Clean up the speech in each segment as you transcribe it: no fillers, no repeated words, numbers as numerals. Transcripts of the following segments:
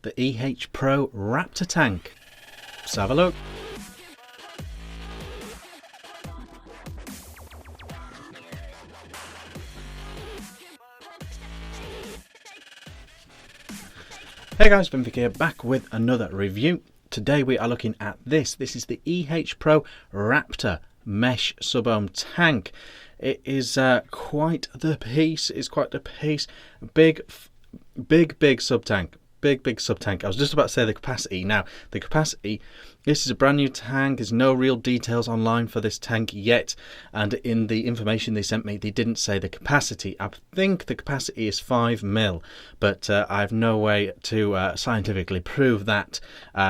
the EHPro Raptor tank. Let's have a look. Hey guys, Ben Vick here, back with another review. Today we are looking at this. This is the EHPro Raptor mesh sub-ohm tank. It is quite the piece. It's quite the piece. Big sub tank. Big sub tank. I was just about to say the capacity. Now the capacity, this is a brand new tank. There's no real details online for this tank yet, and in the information they sent me they didn't say the capacity. I think the capacity is 5 mil, but I have no way to scientifically prove that,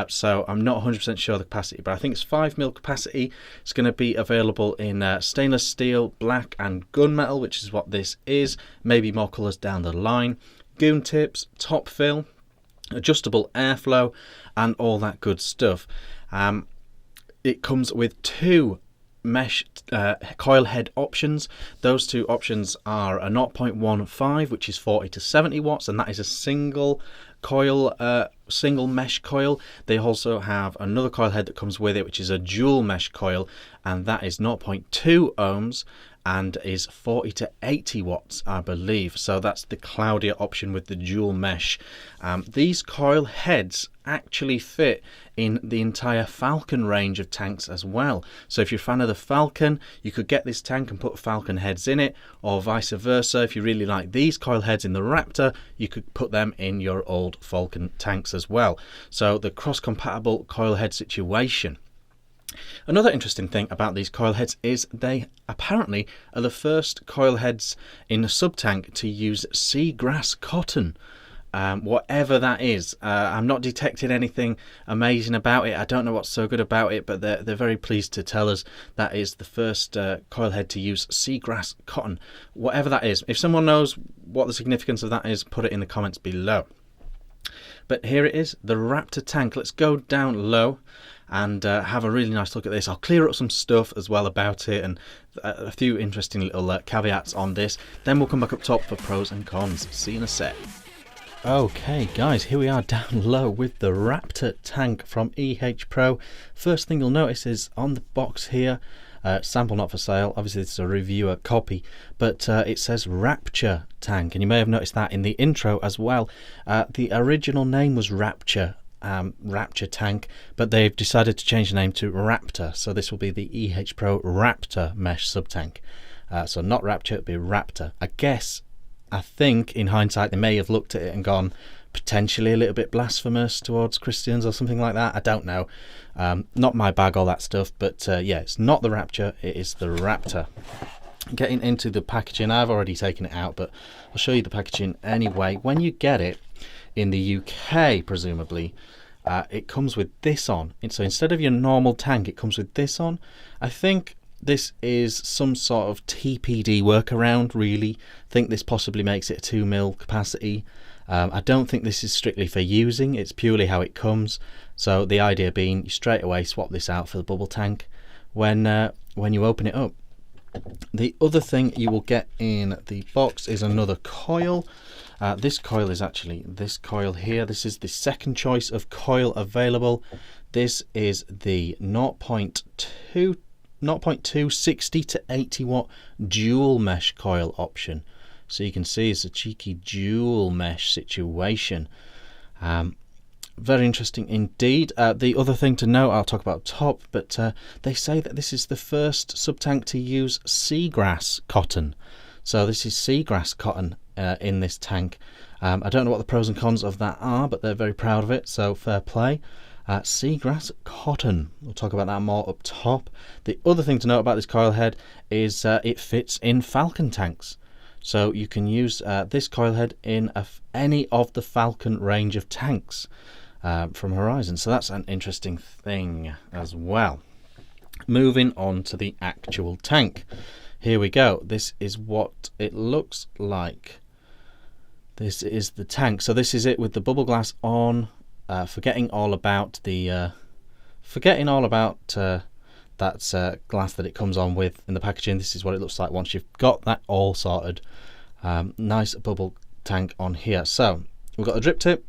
so I'm not 100% sure the capacity, but I think it's 5 mil capacity. It's going to be available in stainless steel, black and gunmetal, which is what this is, maybe more colours down the line, goon tips, top fill, adjustable airflow and all that good stuff. It comes with two mesh coil head options. Those two options are a 0.15, which is 40 to 70 watts, and that is a single coil, single mesh coil. They also have another coil head that comes with it, which is a dual mesh coil, and that is 0.2 ohms and is 40 to 80 watts, I believe. So that's the cloudier option with the dual mesh. These coil heads actually fit in the entire Falcon range of tanks as well. So if you're a fan of the Falcon, you could get this tank and put Falcon heads in it, or vice versa. If you really like these coil heads in the Raptor, you could put them in your old Falcon tanks as well. So the cross-compatible coil head situation. Another interesting thing about these coil heads is they apparently are the first coil heads in a sub-tank to use seagrass cotton. Whatever that is, I'm not detecting anything amazing about it. I don't know what's so good about it, but they're very pleased to tell us that is the first coil head to use seagrass cotton. Whatever that is, if someone knows what the significance of that is, put it in the comments below. But here it is, the Raptor tank. Let's go down low and have a really nice look at this. I'll clear up some stuff as well about it and a few interesting little caveats on this. Then we'll come back up top for pros and cons. See you in a sec. Okay guys, here we are down low with the Raptor tank from EHPro. First thing you'll notice is on the box here, sample not for sale, obviously this is a reviewer copy, but it says Rapture tank, and you may have noticed that in the intro as well. The original name was Rapture tank, but they've decided to change the name to Raptor, so this will be the EHPro Raptor mesh sub tank. So not Rapture, it'll be Raptor. I think in hindsight they may have looked at it and gone potentially a little bit blasphemous towards Christians or something like that. I don't know. Not my bag, all that stuff, but yeah, it's not the Rapture, it is the Raptor. Getting into the packaging, I've already taken it out, but I'll show you the packaging anyway. When you get it in the UK, presumably, it comes with this on. And so instead of your normal tank, it comes with this on. I think this is some sort of TPD workaround, really. I think this possibly makes it a 2 mil capacity. I don't think this is strictly for using, it's purely how it comes. So the idea being you straight away swap this out for the bubble tank when you open it up. The other thing you will get in the box is another coil. This coil is actually this coil here. This is the second choice of coil available. This is the 0.2 60 to 80 watt dual mesh coil option. So you can see it's a cheeky dual mesh situation. Very interesting indeed. The other thing to note, I'll talk about top, but they say that this is the first sub-tank to use seagrass cotton. So this is seagrass cotton in this tank. I don't know what the pros and cons of that are, but they're very proud of it, so fair play. Seagrass cotton, we'll talk about that more up top. The other thing to note about this coil head is it fits in Falcon tanks. So you can use this coil head in any of the Falcon range of tanks from Horizon. So that's an interesting thing as well. Moving on to the actual tank. Here we go. This is what it looks like. This is the tank. So this is it with the bubble glass on. Forgetting all about that glass that it comes on with in the packaging. This is what it looks like once you've got that all sorted. Nice bubble tank on here. So we've got a drip tip,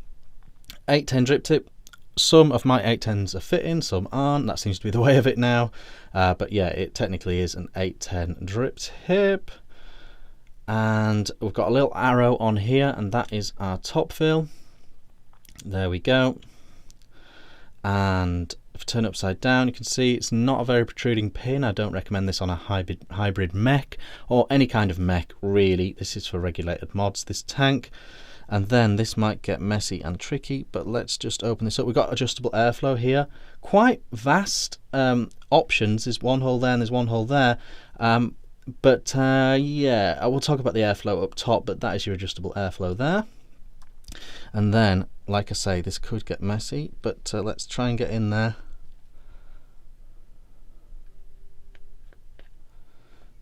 810 drip tip. Some of my 810s are fitting, some aren't. That seems to be the way of it now. But yeah, it technically is an 810 drip tip. And we've got a little arrow on here, and that is our top fill. There we go. And if I turn it upside down, you can see it's not a very protruding pin. I don't recommend this on a hybrid mech or any kind of mech really. This is for regulated mods, this tank. And then this might get messy and tricky, but let's just open this up. We've got adjustable airflow here. Quite vast options. There's one hole there and there's one hole there. Yeah, I will talk about the airflow up top, but that is your adjustable airflow there. And then, like I say, this could get messy, but let's try and get in there.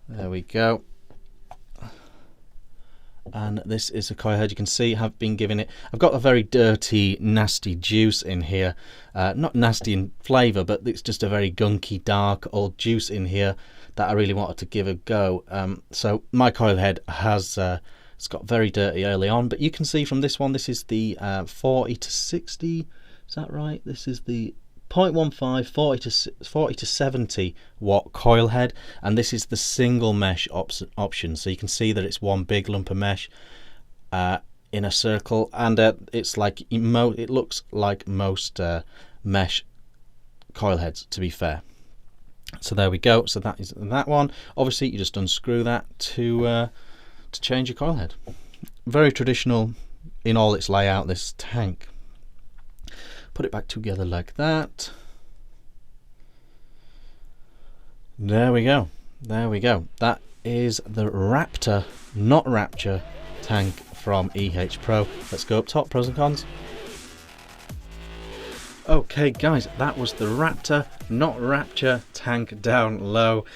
There we go. And this is a coil head. You can see I've been giving it, I've got a very dirty, nasty juice in here. Not nasty in flavour, but it's just a very gunky, dark old juice in here that I really wanted to give a go. So my coil head has it's got very dirty early on, but you can see from this one, this is the 40 to 60, is that right? This is the 0.15 40 to 70 watt coil head, and this is the single mesh option. So you can see that it's one big lump of mesh in a circle, and it's like it looks like most mesh coil heads, to be fair. So there we go. So that is that one. Obviously you just unscrew that to change your coil head. Very traditional in all its layout, this tank. Put it back together like that. There we go. There we go. That is the Raptor, not Rapture, tank from EHPro. Let's go up top, pros and cons. Okay guys, that was the Raptor, not Rapture tank down low.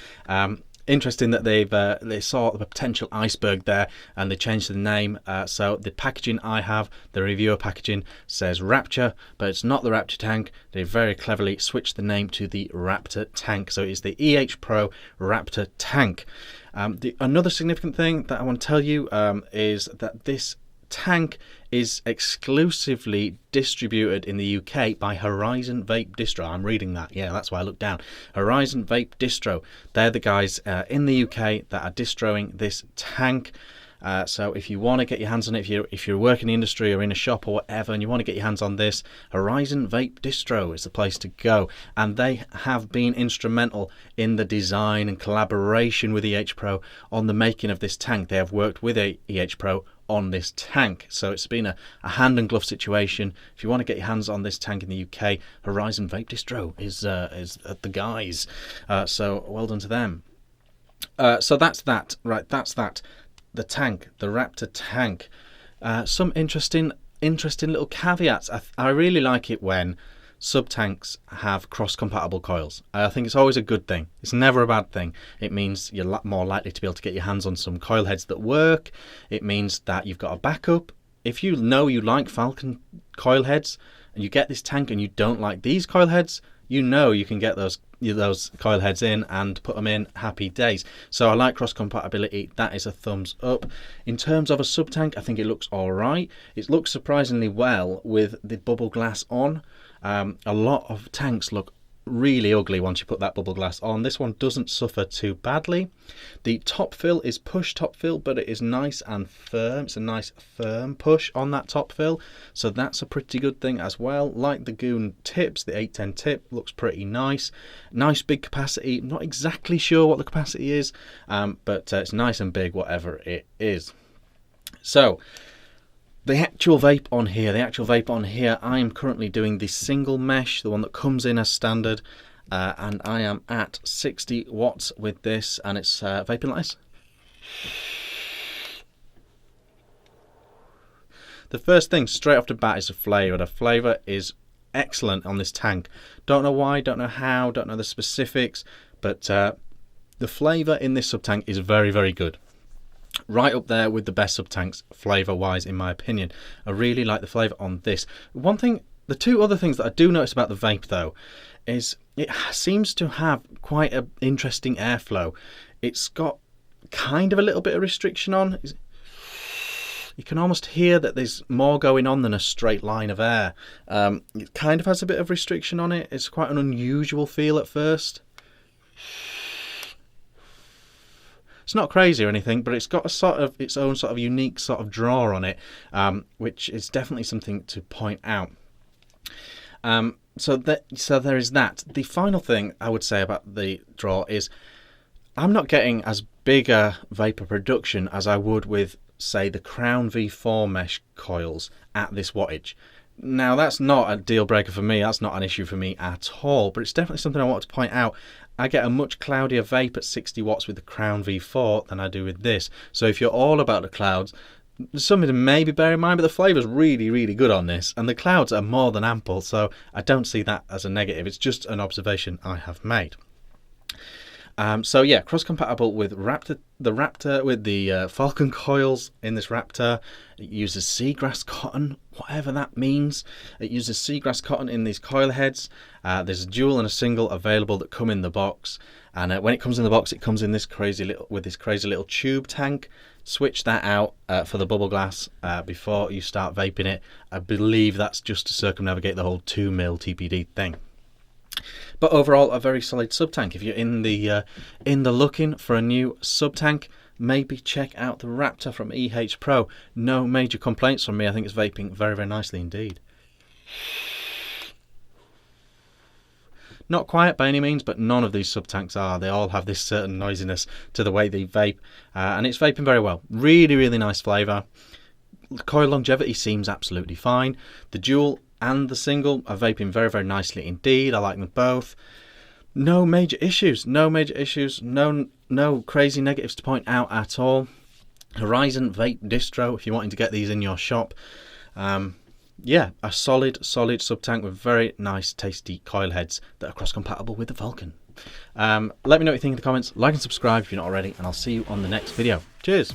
Interesting that they saw the potential iceberg there and they changed the name. So the packaging I have, the reviewer packaging, says Rapture, but it's not the Rapture tank. They very cleverly switched the name to the Raptor tank. So it's the EHPro Raptor tank. Another significant thing that I want to tell you is that this tank is exclusively distributed in the UK by Horizon Vape Distro. I'm reading that, yeah, that's why I looked down. Horizon Vape Distro, they're the guys in the UK that are distroing this tank. So if you want to get your hands on it, if you're working in the industry or in a shop or whatever, and you want to get your hands on this, Horizon Vape Distro is the place to go. And they have been instrumental in the design and collaboration with EHPro on the making of this tank. They have worked with EHPro on this tank, so it's been a hand and glove situation. If you want to get your hands on this tank in the UK, Horizon Vape Distro is the guys. So well done to them. So that's that, right? That's that. The tank, the Raptor tank. Some interesting little caveats. I really like it when sub-tanks have cross-compatible coils. I think it's always a good thing. It's never a bad thing. It means you're more likely to be able to get your hands on some coil heads that work. It means that you've got a backup. If you know you like Falcon coil heads and you get this tank and you don't like these coil heads, you know you can get those coil heads in and put them in, happy days. So I like cross compatibility. That is a thumbs up. In terms of a sub tank, I think it looks all right. It looks surprisingly well with the bubble glass on. A lot of tanks look really ugly once you put that bubble glass on. This one doesn't suffer too badly. The top fill is push top fill, but it is nice and firm. It's a nice firm push on that top fill, so that's a pretty good thing as well. Like the Goon tips, the 810 tip looks pretty nice. Nice big capacity. Not exactly sure what the capacity is, but it's nice and big, whatever it is. So the actual vape on here, I am currently doing the single mesh, the one that comes in as standard, and I am at 60 watts with this, and it's vaping like this. The first thing straight off the bat is the flavour. The flavour is excellent on this tank. Don't know why, don't know how, don't know the specifics, but the flavour in this sub-tank is very, very good. Right up there with the best sub-tanks flavour wise, in my opinion. I really like the flavour on this. One thing, the two other things that I do notice about the vape though, is it seems to have quite an interesting airflow. It's got kind of a little bit of restriction on. You can almost hear that there's more going on than a straight line of air. It kind of has a bit of restriction on it. It's quite an unusual feel at first. It's not crazy or anything, but it's got a sort of its own sort of unique sort of draw on it, which is definitely something to point out. So there is that. The final thing I would say about the draw is I'm not getting as big a vapor production as I would with, say, the Crown V4 mesh coils at this wattage. Now, that's not a deal breaker for me. That's not an issue for me at all, but it's definitely something I want to point out. I get a much cloudier vape at 60 watts with the Crown V4 than I do with this. So if you're all about the clouds, something to maybe bear in mind, but the flavour's really, really good on this, and the clouds are more than ample, so I don't see that as a negative. It's just an observation I have made. So yeah, cross-compatible with the Raptor, with the Falcon coils in this Raptor. It uses seagrass cotton, whatever that means. It uses seagrass cotton in these coil heads. There's a dual and a single available that come in the box, and when it comes in the box, it comes in this crazy little tube tank. Switch that out for the bubble glass before you start vaping it. I believe that's just to circumnavigate the whole 2mm TPD thing. But overall, a very solid sub tank. If you're in the looking for a new sub tank, maybe check out the Raptor from EHPro. No major complaints from me. I think it's vaping very, very nicely indeed. Not quiet by any means, but none of these sub tanks are. They all have this certain noisiness to the way they vape, and it's vaping very well. Really, really nice flavour. The coil longevity seems absolutely fine. The dual and the single are vaping very, very nicely indeed. I like them both. No major issues. No crazy negatives to point out at all. Horizon vape distro if you're wanting to get these in your shop. Yeah, a solid sub tank with very nice tasty coil heads that are cross compatible with the Falcon. Let me know what you think in the comments. Like and subscribe if you're not already, and I'll see you on the next video. Cheers.